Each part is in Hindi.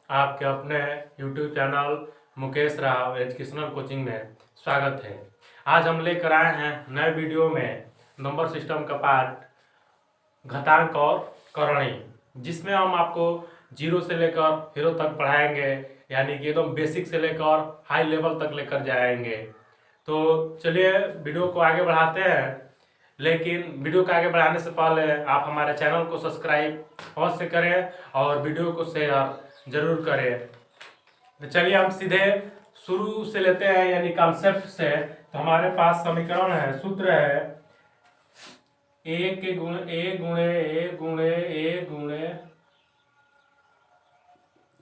आपके अपने YouTube channel Mukesh Rao educational coaching में स्वागत है। आज हम लेकर आए हैं नए वीडियो में नंबर सिस्टम का पार्ट घातांक और करणी, जिसमें हम आपको जीरो से लेकर हीरो तक पढ़ाएंगे, यानी कि एकदम बेसिक से लेकर हाई लेवल तक लेकर जाएंगे। तो चलिए वीडियो को आगे बढ़ाते हैं, लेकिन वीडियो को आगे बढ़ाने से पहले आप हमारे चैनल को सब्सक्राइब अवश्य करें और वीडियो को शेयर जरूर करें। तो चलिए हम सीधे शुरू से लेते हैं, यानी कॉन्सेप्ट से। तो हमारे पास समीकरण है, सूत्र है ए के गुणे ए गुणे ए गुणे ए गुणे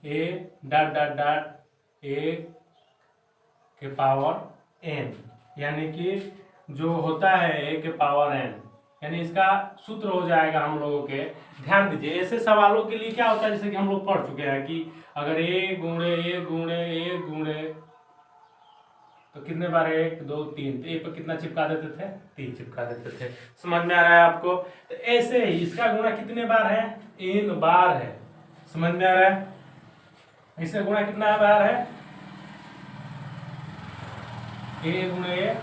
ए डॉट डॉट डॉट ए के पावर एन, यानी कि जो होता है ए के पावर एन, यानी इसका सूत्र हो जाएगा हम लोगों के। ध्यान दीजिए, ऐसे सवालों के लिए क्या होता है, जैसे कि हम लोग पढ़ चुके हैं कि अगर ए गुणे ए गुणे ए गुणे, तो कितने बार, 1 2 3, तो ए पर कितना चिपका देते थे, 3 चिपका देते थे। समझ में आ रहा है आपको? तो ऐसे ही इसका गुणा कितने बार है, n बार है। समझ में आ रहा है? इसका गुणा कितना बार है, ए गुणे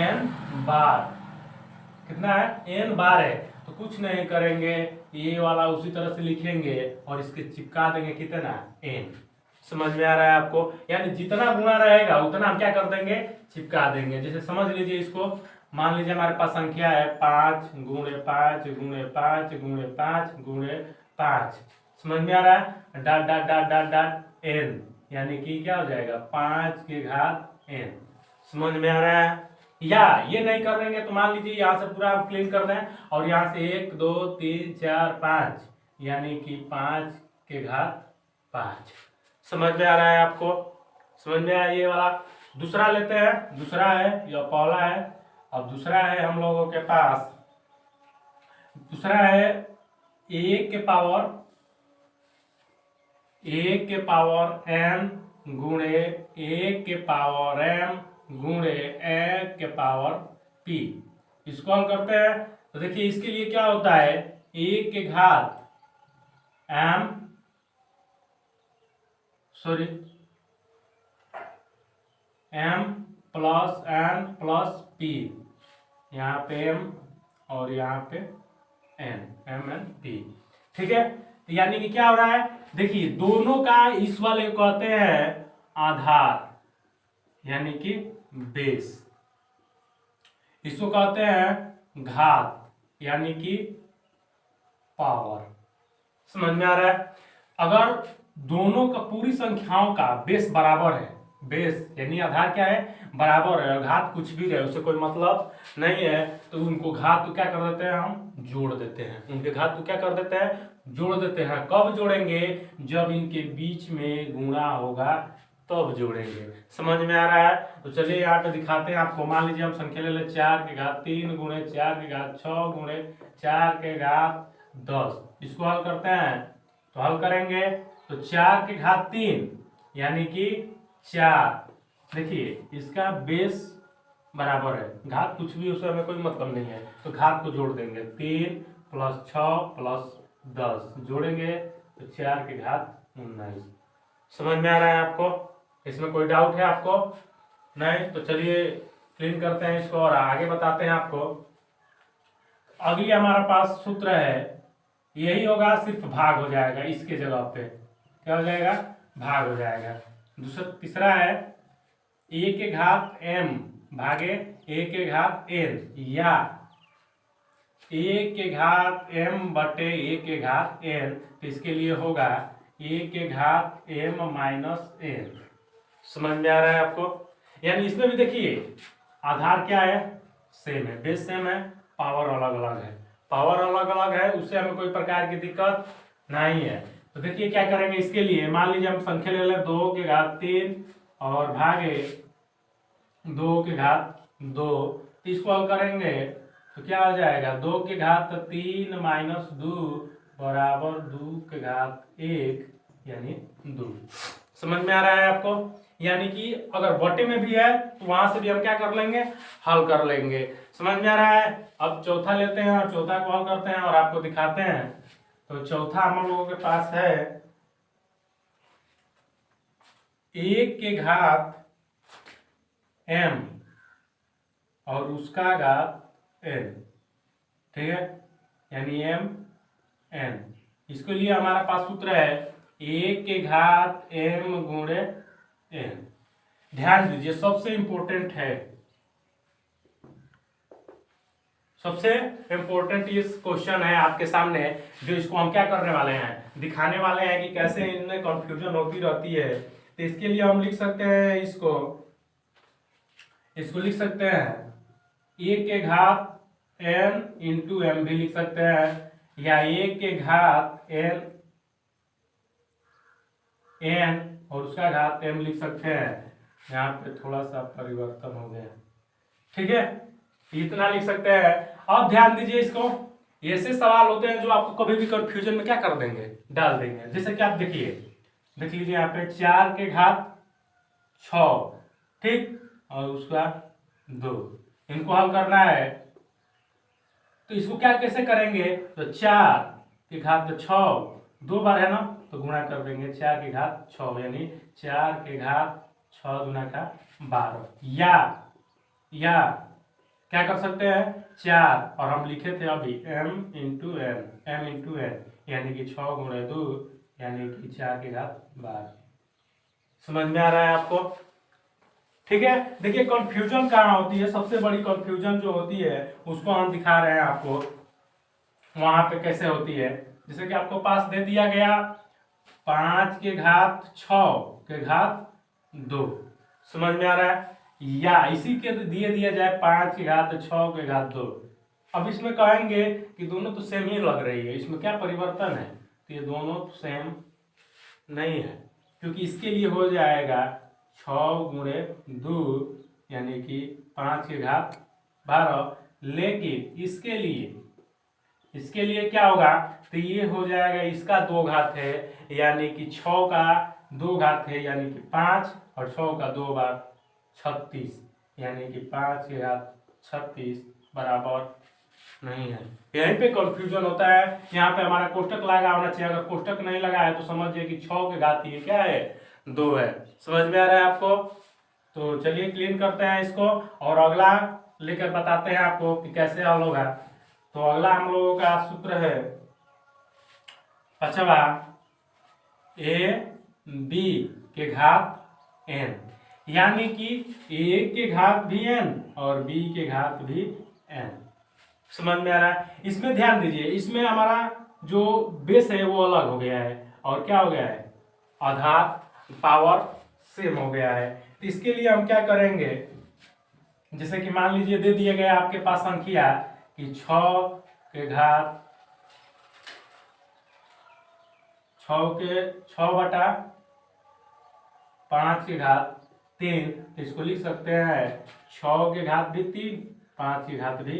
n बार। कितना है, n बार है। तो कुछ नहीं करेंगे, ये वाला उसी तरह से लिखेंगे और इसके चिपका देंगे कितना, n। समझ में आ रहा है आपको? यानी जितना गुणा रहेगा उतना हम क्या कर देंगे, चिपका देंगे। जैसे समझ लीजिए इसको, मान लीजिए हमारे पास संख्या है 5 गुणे 5 गुणे 5 गुणे 5 गुणे 5। समझ में आ रहा है? Dot dot dot dot dot n, यानी कि क्या हो जाएगा, 5 के घात n। समझ में आ रहा है? या ये नहीं कर देंगे तो मान लीजिए यहाँ से पूरा हम क्लीन कर दें और यहाँ से 1 2 3 4 5, यानी कि 5 के घात 5। समझ में आ रहा है आपको? समझ में आया? ये वाला दूसरा लेते हैं, दूसरा है, यह पहला है। अब दूसरा है हम लोगों के पास, दूसरा है ए के पावर n गुणे ए के पावर m गुणे ए के पावर p। इसको हम करते हैं तो देखिए इसके लिए क्या होता है, ए के घात m plus n plus p, यहाँ पे m और यहाँ पे n, m n p। ठीक है, यानी कि क्या हो रहा है, देखिए दोनों का इस वाले को कहते हैं आधार, यानी कि बेस। इसको कहते हैं घात, यानी कि पावर। समझ में आ रहा है? अगर दोनों का पूरी संख्याओं का बेस बराबर है, बेस यानी आधार क्या है, बराबर है, और घात कुछ भी रहे उससे कोई मतलब नहीं है, तो उनको घात को क्या कर देते हैं, हम जोड़ देते हैं। उनके घात को क्या कर देते हैं, जोड़ देते हैं। कब जोड़ेंगे, जब इनके बीच में गुणा होगा तब जोड़ेंगे। समझ में आ रहा है? तो चलिए यहाँ पे दिखाते हैं आपको। मान लीजिए हम संख्या ले लें 4 के घात 3 गुणे 4 के घात 6 गुणे 4 के घात 10। इसको हल करते हैं, तो हल करेंगे तो 4 के घात 3 यानी कि 4। देखिए इसका बेस बराबर है, घात कुछ भी उससे हमें कोई मतलब नहीं है, तो घात को जोड़ देंगे। 3 प्लस 6 प्लस 10 जोड़ेंगे तो 4 के घात 19। समझ में आ रहा है आपको? इसमें कोई डाउट है आपको? नहीं? तो चलिए क्लीन करते हैं इसको और आगे बताते हैं आपको। अगली हमारे पास सूत्र है, यही होगा, सिर्फ भाग हो जाएगा इसके जगह पे। क्या हो जाएगा, भाग हो जाएगा। तीसरा है ए के घात m भागे ए के घात n, या ए के घात m बटे ए के घात n। तो इसके लिए होगा ए के घात m माइनस n। समझ में आ रहा है आपको? यानी इसमें भी देखिए आधार क्या है, सेम है, बेस सेम है, पावर अलग अलग है। पावर अलग अलग है, उससे हमें कोई प्रकार की दिक्कत नहीं है। तो देखिए क्या करेंगे इसके लिए, मान लीजिए हम संख्या ले लें 2 के घात 3 और भागे 2 के घात 2। इसको हल करेंगे तो क्या हो जाएगा, 2 के घात 3 माइनस 2 बराबर 2 के घात 1, यानी 2। समझ में आ रहा है आपको? यानी कि अगर बटे में भी है तो वहां से भी हम क्या कर लेंगे, हल कर लेंगे। समझ में आ रहा है? अब चौथा लेते हैं और चौथा को हल करते हैं और आपको दिखाते हैं। तो चौथा हम लोगों के पास है 1 के घात m और उसका घात n, ठीक है, यानी m n। इसके लिए हमारा पास सूत्र है 1 के घात m गुणे n। ध्यान दीजिए, सबसे इंपॉर्टेंट है, सबसे इंपॉर्टेंट ये क्वेश्चन है आपके सामने, जो इसको हम क्या करने वाले हैं, दिखाने वाले हैं कि कैसे इनमें कंफ्यूजन होती रहती है। तो इसके लिए हम लिख सकते हैं इसको लिख सकते हैं 1 के घात n इंटू एम भी लिख सकते हैं, या 1 के घात n और उसका घात m लिख सकते हैं। यहाँ पे थोड़ा सा परिवर्तन हो गया, ठीक है, इतना लिख सकते हैं। अब ध्यान दीजिए, इसको ऐसे सवाल होते हैं जो आपको कभी भी कंफ्यूजन में क्या कर देंगे, डाल देंगे। जैसे कि आप देख लीजिए यहाँ पे 4 के घात 6, ठीक, और उसका 2, इनको हल करना है। तो इसको क्या कैसे करेंगे, तो 4 के घात 6 2 बार है ना, तो गुणा कर देंगे 4 के घात 6, यानी 4 के घात 6 गुना का 12। या क्या कर सकते हैं 4, और हम लिखे थे अभी m इंटू n, यानी कि 6 गुणे 2, यानी कि 4 के घात 12। समझ में आ रहा है आपको, ठीक है। देखिए कंफ्यूजन कहाँ होती है, सबसे बड़ी कंफ्यूजन जो होती है उसको हम दिखा रहे हैं आपको, वहां पे कैसे होती है। जैसे कि आपको पास दे दिया गया 5 के घात 6 के घात 2, समझ में आ रहा है, या इसी के दिया जाए 5 के घात 6 के घात 2। अब इसमें कहेंगे कि दोनों तो सेम ही लग रही है, इसमें क्या परिवर्तन है, तो ये दोनों सेम नहीं है, क्योंकि इसके लिए हो जाएगा 6 गुणे 2, यानी कि 5 के घात 12, लेकिन इसके लिए क्या होगा, तो ये हो जाएगा, इसका 2 घात है, यानी कि 6 का 2 घात है, यानी कि 5, और 6 का 2 बार 36, यानी कि 5 के घात 36 बराबर नहीं है। यहीं पे कंफ्यूजन होता है। यहाँ पे हमारा कोष्टक लगा होना चाहिए, अगर कोष्टक नहीं लगा है तो समझिए कि 6 के घात ये क्या है, 2 है। समझ में आ रहा है आपको, तो चलिए क्लीन करते हैं इसको, और अगला लेकर बताते हैं आपको कि कैसे हल होगा। तो अगला हम लोगों का सूत्र है 5वां a b के घात n, यानी कि a के घात भी n और b के घात भी n। समझ में आ रहा है। इसमें ध्यान दीजिए, इसमें हमारा जो बेस है वो अलग हो गया है, और क्या हो गया है, आधार पावर सेम हो गया है। तो इसके लिए हम क्या करेंगे, जैसे कि मान लीजिए दे दिए गए आपके पास संख्या कि 6 के घात 6 बटा 5 के घात 3, तो इसको लिख सकते हैं 6 के घात भी 3, 5 के घात भी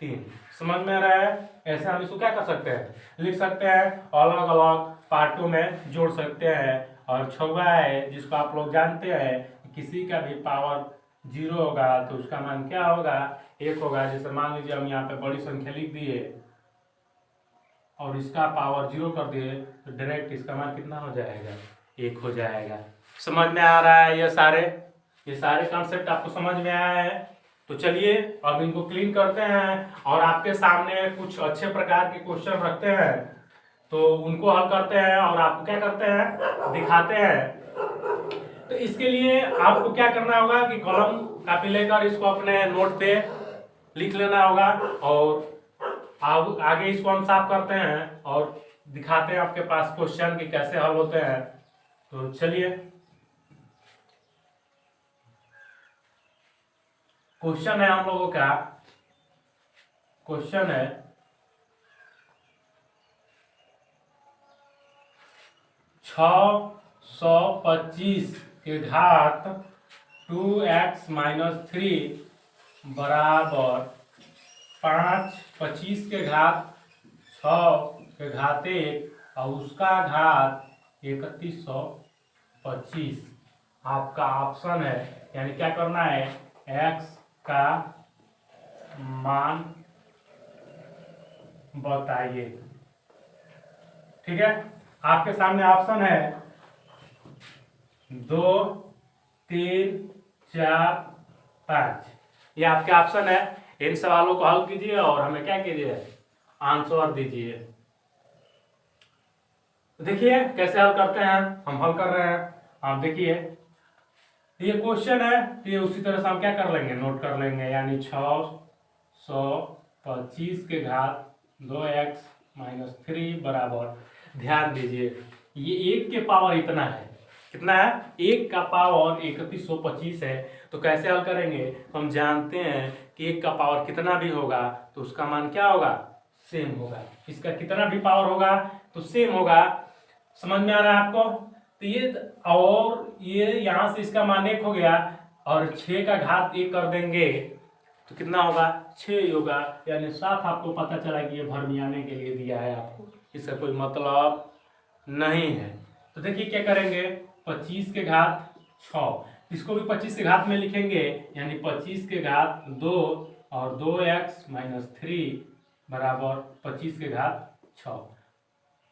3। समझ में आ रहा है। ऐसे हम इसको क्या कर सकते हैं, लिख सकते हैं, अलग अलग पार्टों में जोड़ सकते हैं। और 6वां है जिसको आप लोग जानते हैं, किसी का भी पावर 0 होगा तो उसका मान क्या होगा, 1 होगा। जैसे मान लीजिए हम यहाँ पे बड़ी संख्या लिख दिए और इसका पावर 0 कर दिए, तो डायरेक्ट इसका मान कितना हो जाएगा, 1 हो जाएगा। समझ में आ रहा है, ये सारे कॉन्सेप्ट आपको समझ में आया है। तो चलिए अब इनको क्लीन करते हैं, और आपके सामने कुछ अच्छे प्रकार के क्वेश्चन रखते हैं, तो उनको हल करते हैं और आपको क्या करते हैं, दिखाते हैं। तो इसके लिए आपको क्या करना होगा कि कलम कापी लेकर इसको अपने नोट पे लिख लेना होगा, और आगे इसको हम साफ करते हैं और दिखाते हैं आपके पास क्वेश्चन कि कैसे हल होते हैं। तो चलिए क्वेश्चन है हम लोगों का, क्वेश्चन है 625 के घात 2x - 3 बराबर 5, 25 के घात 6 के घात 1 और उसका घात 3125। आपका ऑप्शन है, यानी क्या करना है, x का मान बताइए। ठीक है, आपके सामने ऑप्शन है 2 3 4 5। ये आपके ऑप्शन है। इन सवालों को हल कीजिए और हमें क्या कीजिए, आंसर दीजिए। देखिए कैसे हल करते हैं, हम हल कर रहे हैं। आप देखिए ये क्वेश्चन है, ये उसी तरह से हम क्या कर लेंगे, नोट कर लेंगे। यानी 625 के घात 2x-3 बराबर, ध्यान दीजिए ये 1 के पावर इतना है, कितना है, 1 का पावर 3125 है। तो कैसे हल करेंगे, हम जानते हैं कि 1 का पावर कितना भी होगा तो उसका मान क्या होगा, सेम होगा। इसका कितना भी पावर होगा तो सेम होगा। समझ में आ रहा है आपको। तो ये और ये यहाँ से इसका मान 1 हो गया और 6 का घात 1 कर देंगे तो कितना होगा, 6 होगा। यानी साफ आपको पता चला कि ये भरमियाने के लिए दिया है आपको, इसका कोई मतलब नहीं है। तो देखिए क्या करेंगे, 25 के घात 6, इसको भी 25 के घात में लिखेंगे। यानी 25 के घात 2 और 2x-3 बराबर 25 के घात 6।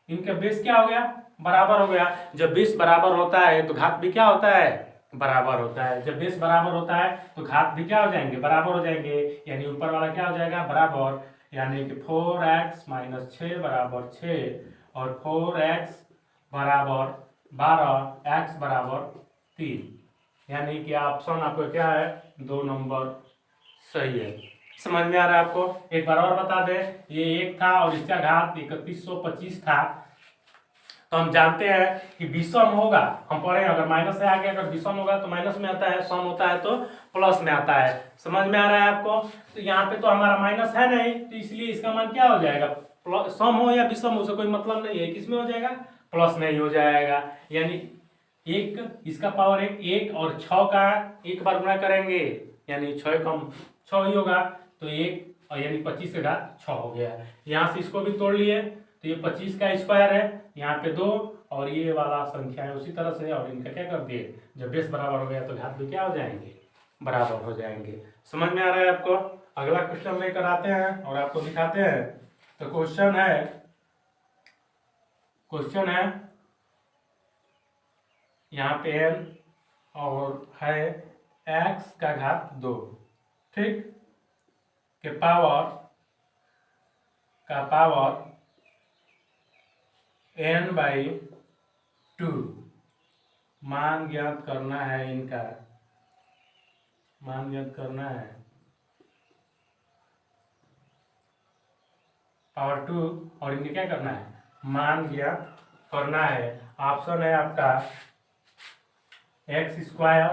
इनका बेस क्या हो गया, बराबर हो गया। जब बेस बराबर होता है तो घात भी क्या होता है, बराबर होता है। जब बेस बराबर होता है तो घात भी क्या हो जाएंगे, बराबर हो जाएंगे। यानी ऊपर वाला क्या हो जाएगा, बराबर। यानी कि 4x-6 बराबर 6 और 4x बराबर 12, x बराबर 3। यानी कि ऑप्शन आपको क्या है, 2 नंबर सही है। समझ में आ रहा है आपको। एक बार और बता दें, ये 1 था और इसका घात 3125 था। तो हम जानते हैं कि विषम होगा, हम पढ़े अगर माइनस से आगे अगर विषम होगा तो माइनस में आता है, सम होता है तो प्लस में आता है। समझ में आ रहा है आपको। तो यहाँ पे तो हमारा माइनस है नहीं, तो इसलिए इसका मान क्या हो जाएगा, सम हो या विषम हो से कोई मतलब नहीं है, किसमें हो जाएगा, प्लस में ही हो जाएगा। यानी 1 इसका पावर 1 और 6 का एक बार गुणा करेंगे यानी 6 कम 6 ही होगा तो 1 और यानी 25 के घात 6 हो गया। यहाँ से इसको भी तोड़ लिए तो ये 25 का स्क्वायर है, यहाँ पे 2 और ये वाला संख्या है उसी तरह से, और इनका क्या कर दिए, जब बेस बराबर हो गया तो घात भी क्या हो जाएंगे, बराबर हो जाएंगे। समझ में आ रहा है आपको। अगला क्वेश्चन लेकर आते हैं और आपको दिखाते हैं। तो क्वेश्चन है यहाँ पे n और है x का घात 2, ठीक, के पावर n/2 मान ज्ञात करना है। इनका मान ज्ञात करना है, पावर 2, और इनके क्या करना है, मान ज्ञात करना है। ऑप्शन है आपका x square,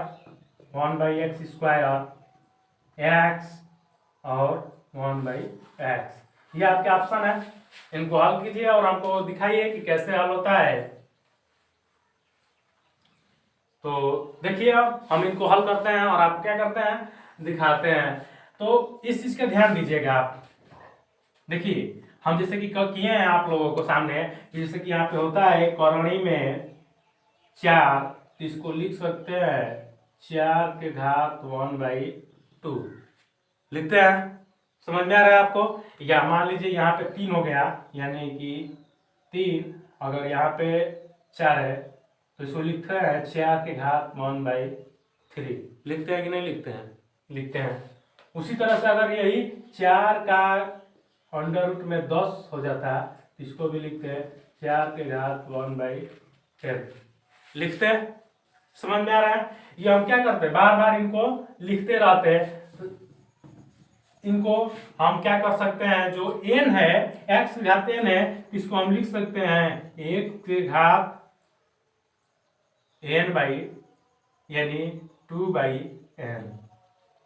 1/x square, x और 1/x, ये आपके ऑप्शन है। इनको हल कीजिए और हमको दिखाइए कि कैसे हल होता है। तो देखिए अब हम इनको हल करते हैं और आप क्या करते हैं, दिखाते हैं। तो इस चीज का ध्यान दीजिएगा आप। देखिए हम जैसे कि किए हैं आप लोगों को सामने, जैसे कि यहाँ पे होता है करणी में 4, तो इसको लिख सकते हैं 4 के घात 1/2 लिखते हैं। समझ में आ रहा है आपको। या मान लीजिए यहाँ पे 3 हो गया, यानी कि 3, अगर यहाँ पे 4 है तो इसको लिखते हैं 4 के घात 1/3 लिखते हैं कि नहीं लिखते हैं, लिखते हैं। उसी तरह से अगर यही 4 का अंडर रूट में 10 हो जाता है तो इसको भी लिखते हैं 4 के घात 1/10 लिखते हैं। समझ में आ रहा है। ये हम क्या करते हैं, बार बार इनको लिखते रहते हैं। इनको हम क्या कर सकते हैं, जो n है, x घात n है, इसको हम लिख सकते हैं 1 के घात n बाई यानी 2/n।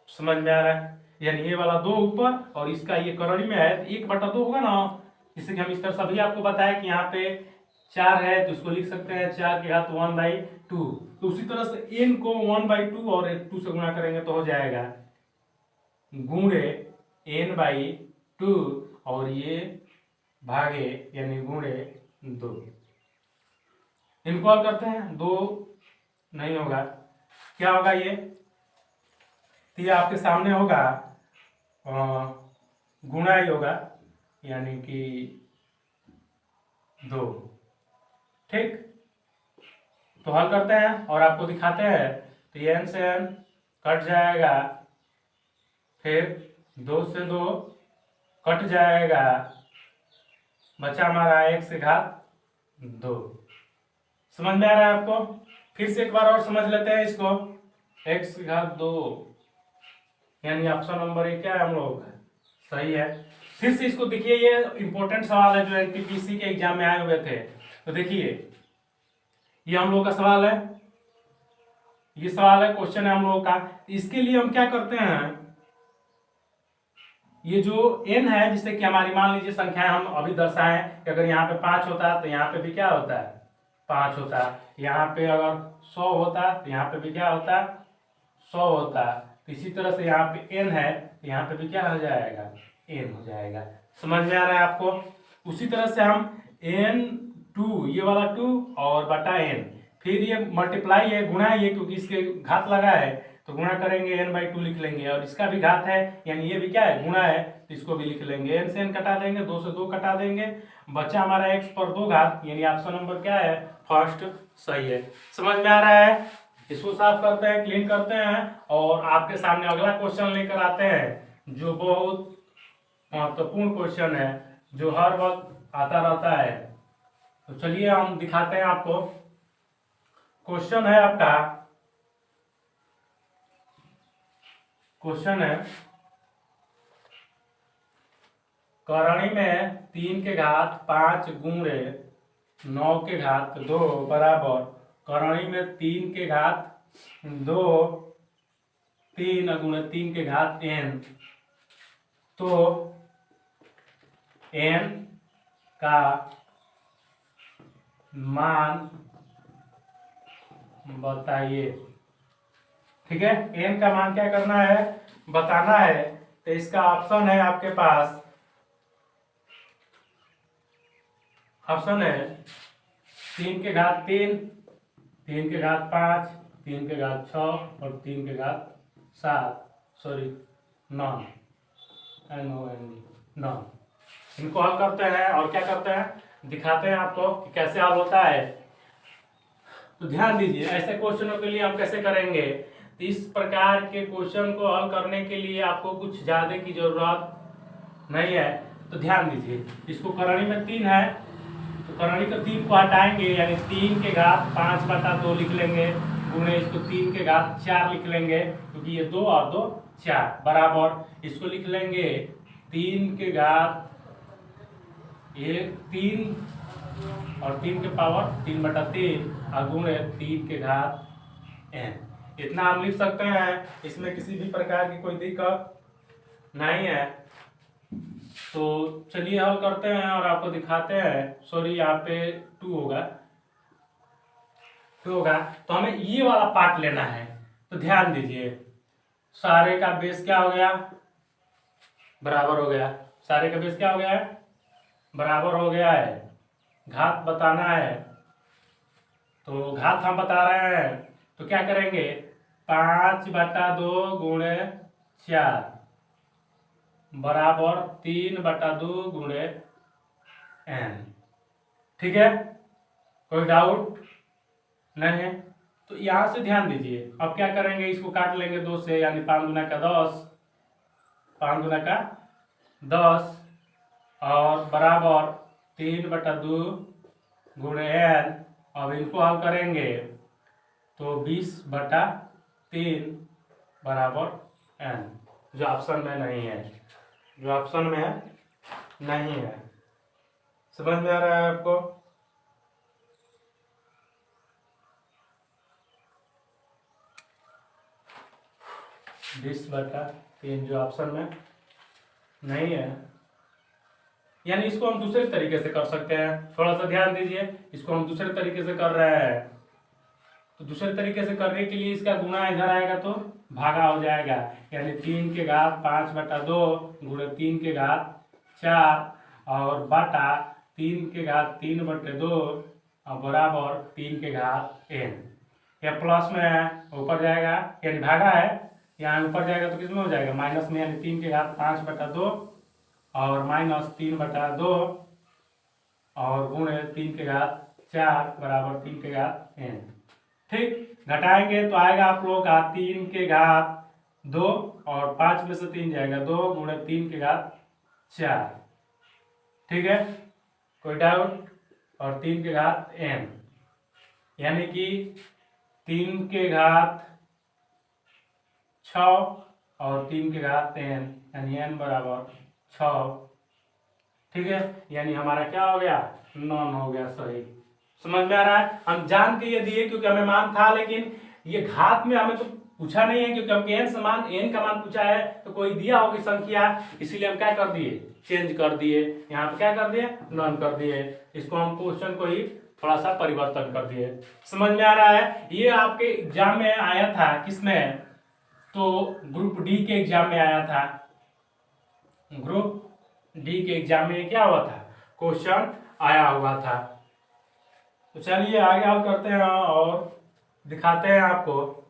समझ में आ रहा है। यानी ये वाला 2 ऊपर और इसका ये करणी में है तो 1/2 होगा ना। इससे कि हम इस तरह सभी आपको बताया कि यहाँ पे 4 है तो इसको लिख सकते हैं 4 के घात 1/2। तो उसी तरह से n को 1/2 और 2 से गुणा करेंगे तो हो जाएगा गुणे n/2 और ये भागे यानी गुणे 2। इनको हल करते हैं, 2 नहीं होगा, क्या होगा ये, तो ये आपके सामने होगा गुणा ही होगा यानी कि 2, ठीक। तो हल करते हैं और आपको दिखाते हैं। तो n से n कट जाएगा, फिर 2 से 2 कट जाएगा, बचा हमारा x की घात 2। समझ में आ रहा है आपको? फिर से एक बार और समझ लेते हैं इसको। x की घात 2 यानी ऑप्शन नंबर ए क्या है हम लोग का? सही है। फिर से इसको देखिए, ये इंपॉर्टेंट सवाल है जो एनटीपीसी के एग्जाम में आए हुए थे। तो देखिए ये हम लोग का सवाल है, ये सवाल है, क्वेश्चन है हम लोग का। इसके लिए हम क्या करते हैं, ये जो n है, जिससे कि हमारी मान लीजिए संख्या हम अभी दर्शाएं कि अगर यहाँ पे 5 होता तो यहाँ पे भी क्या होता है, 5 होता। यहाँ पे अगर 100 होता तो यहाँ पे भी क्या होता, 100 होता। तो इसी तरह से यहाँ पे n है तो यहाँ पे भी क्या हो जाएगा, n हो जाएगा। समझ में आ रहा है आपको? उसी तरह से हम n2, ये वाला 2 और बटा n, फिर ये मल्टीप्लाई है, गुणा ये, क्योंकि इसके घात लगा है तो गुणा करेंगे n/2 लिख लेंगे, और इसका भी घात है यानी ये भी क्या है, गुणा है, तो इसको भी लिख लेंगे। n से n कटा देंगे, 2 से 2 कटा देंगे, बचा हमारा x पर 2 घात, यानी ऑप्शन नंबर क्या है, फर्स्ट सही है। समझ में आ रहा है? इसको साफ करते हैं, क्लीन करते हैं, और आपके सामने अगला क्वेश्चन लेकर आते हैं जो बहुत महत्वपूर्ण क्वेश्चन है, जो हर वक्त आता रहता है। तो चलिए हम दिखाते हैं आपको। क्वेश्चन है आपका, क्वेश्चन है करणी में 3 के घात 5 गुणे 9 के घात 2 बराबर करणी में 3 के घात 2 3 गुणे 3 के घात n। तो n का मान बताइए। ठीक है, n का मान क्या करना है, बताना है। तो इसका ऑप्शन है आपके पास, ऑप्शन है 3 के घात 3, 3 के घात 5, 3 के घात 6 और 3 के घात 7, सॉरी 9, NON। इनको हल करते हैं और क्या करते हैं, दिखाते हैं आपको कि कैसे हल होता है। तो ध्यान दीजिए, ऐसे क्वेश्चनों के लिए हम कैसे करेंगे। तो इस प्रकार के क्वेश्चन को हल करने के लिए आपको कुछ ज्यादा की जरूरत नहीं है। तो ध्यान दीजिए, इसको करणी में 3 है तो करणी के 3 को हटाएंगे, यानी 3 के घात 5/2 लिख लेंगे, गुणे इसको 3 के घात 4 लिख लेंगे, क्योंकि ये 2 और 2 4 बराबर इसको लिख लेंगे 3 के घात 3 और 3 के पावर 3/3 और गुणे 3 के घात n। इतना हम लिख सकते हैं, इसमें किसी भी प्रकार की कोई दिक्कत नहीं है। तो चलिए हल करते हैं और आपको दिखाते हैं। सॉरी, यहाँ पे 2 होगा, 2 होगा, तो हमें ये वाला पार्ट लेना है। तो ध्यान दीजिए, सारे का बेस क्या हो गया, बराबर हो गया। सारे का बेस क्या हो गया है, बराबर हो गया है। घात बताना है, तो घात हम बता रहे हैं, तो क्या करेंगे, 5/2 गुणे 4 बराबर 3/2 गुणे n। ठीक है, कोई डाउट नहीं है? तो यहां से ध्यान दीजिए, अब क्या करेंगे, इसको काट लेंगे 2 से, यानी 5 दूना का 10, 5 दूना का 10 और बराबर 3/2 गुणे n। अब इनको हल करेंगे तो 20/3 बराबर n, जो ऑप्शन में नहीं है, जो ऑप्शन में है नहीं है। समझ में आ रहा है आपको? बीस बटा 3 जो ऑप्शन में नहीं है, यानी इसको हम दूसरे तरीके से कर सकते हैं। थोड़ा सा ध्यान दीजिए, इसको हम दूसरे तरीके से कर रहे हैं। तो दूसरे तरीके से करने के लिए इसका गुणा इधर आएगा तो भागा हो जाएगा, यानी 3 के घात 5/2 गुणे 3 के घात 4 और बटा 3 के घात 3/2 और बराबर 3 के घात n। यह प्लस में है, ऊपर जाएगा, यानी भागा है, यहाँ ऊपर जाएगा तो किसमें हो जाएगा, माइनस में, यानी 3 के घात 5/2 और माइनस 3/2 और गुणे 3 के घात 4 बराबर 3 के घात n। ठीक, घटाएंगे तो आएगा आप लोगों का 3 के घात 2 और 5 में से 3 जाएगा 2 गुणे 3 के घात 4। ठीक है, कोई डाउट? और 3 के घात n, यानी कि 3 के घात 6 और 3 के घात n, यानी n बराबर 6। ठीक है, यानी हमारा क्या हो गया? नॉन हो गया सही। समझ में आ रहा है? हम जान के ये दिए क्योंकि हमें मान था, लेकिन ये घात में हमें तो पूछा नहीं है, क्योंकि हमको n का मान पूछा है, तो कोई दिया होगी संख्या, इसीलिए हम क्या कर दिए? चेंज कर दिए। यहाँ पे क्या कर दिए? नॉन कर दिए। इसको हम क्वेश्चन को ही थोड़ा सा परिवर्तन कर दिए। समझ में आ रहा है? ये आपके एग्जाम में आया था, किसमें? तो ग्रुप डी के एग्जाम में आया था। ग्रुप डी के एग्जाम में क्या हुआ था? क्वेश्चन आया हुआ था। तो चलिए आगे आप करते हैं और दिखाते हैं आपको,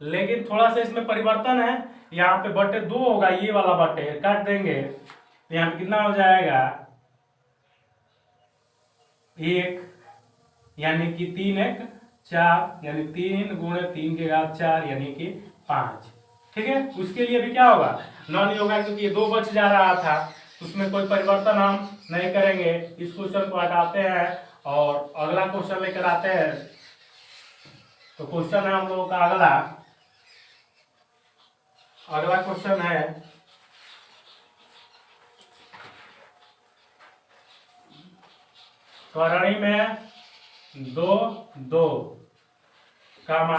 लेकिन थोड़ा सा इसमें परिवर्तन है। यहाँ पे बटे 2 होगा, ये वाला बटे काट देंगे तो यहाँ पे कितना हो जाएगा? 1, यानी कि 3 1 4, यानी 3 गुणे 3 के घात 4, यानी कि 5। ठीक है, उसके लिए भी क्या होगा? नॉन ही होगा, क्योंकि ये 2 बच जा रहा था, उसमें कोई परिवर्तन हम नहीं करेंगे। इस क्वेश्चन को हटाते हैं और अगला क्वेश्चन लेकर आते हैं। तो क्वेश्चन है हम लोगों का अगला क्वेश्चन है करणी में 2 2 कामा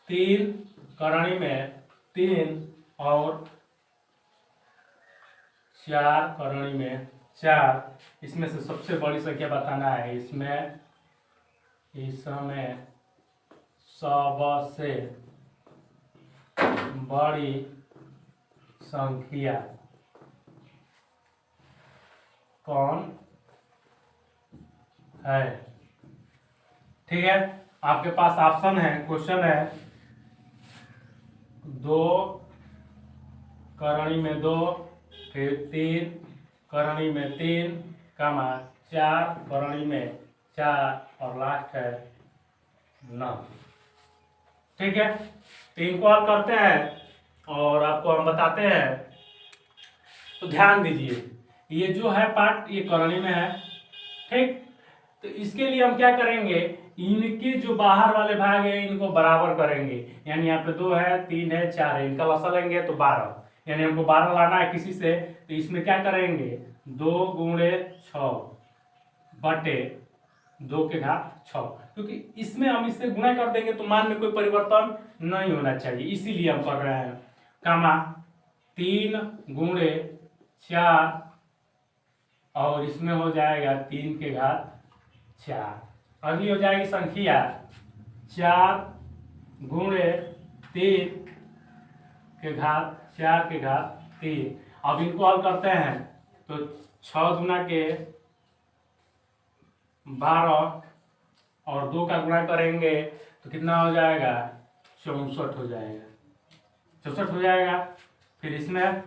3 करणी में 3 और 4 करणी में 4। इसमें से सबसे बड़ी संख्या बताना है। इसमें सबसे बड़ी संख्या कौन है? ठीक है, आपके पास ऑप्शन है। क्वेश्चन है 2 करणी में 2, फिर 3 करणी में 3, कामा 4 करणी में 4 और लास्ट है 9। ठीक है, तो इनको हल करते हैं और आपको हम बताते हैं। तो ध्यान दीजिए, ये जो है पार्ट ये करणी में है। ठीक, तो इसके लिए हम क्या करेंगे? इनके जो बाहर वाले भाग है इनको बराबर करेंगे। यानी यहाँ पे 2 है 3 है 4 है, इनका लसा लेंगे तो 12, यानी हमको 12 लाना है किसी से। तो इसमें क्या करेंगे? 2 गुणे 6 बटे 2 के घात 6, क्योंकि इसमें हम इससे गुणा कर देंगे तो मान में कोई परिवर्तन नहीं होना चाहिए, इसीलिए हम कर रहे हैं। कामा 3 गुणे 4 और इसमें हो जाएगा 3 के घात 4। अगली हो जाएगी संख्या 4 गुणे 3 के घात 4 के घात 3। अब इनको हल करते हैं तो 6 गुना के 12 और 2 का गुणा करेंगे तो कितना हो जाएगा? 64 हो जाएगा। 64 हो जाएगा। फिर इसमें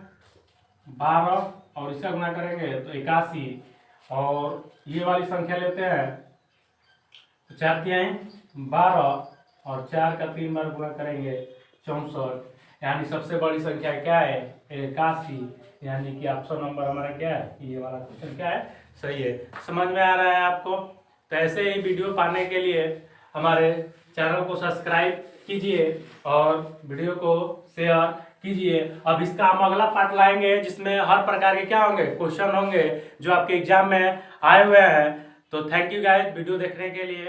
12 और इसका गुणा करेंगे तो 81, और ये वाली संख्या लेते हैं तो 4 तिहाई 12 और 4 का 3 बार गुणा करेंगे 64, यानी सबसे बड़ी संख्या क्या है? 81, यानी कि ऑप्शन नंबर हमारा क्या है? ये वाला क्वेश्चन क्या है? सही है। समझ में आ रहा है आपको? तो ऐसे ही वीडियो पाने के लिए हमारे चैनल को सब्सक्राइब कीजिए और वीडियो को शेयर कीजिए। अब इसका हम अगला पार्ट लाएंगे जिसमें हर प्रकार के क्या होंगे? क्वेश्चन होंगे जो आपके एग्जाम में आए हुए हैं। तो थैंक यू गाइस वीडियो देखने के लिए।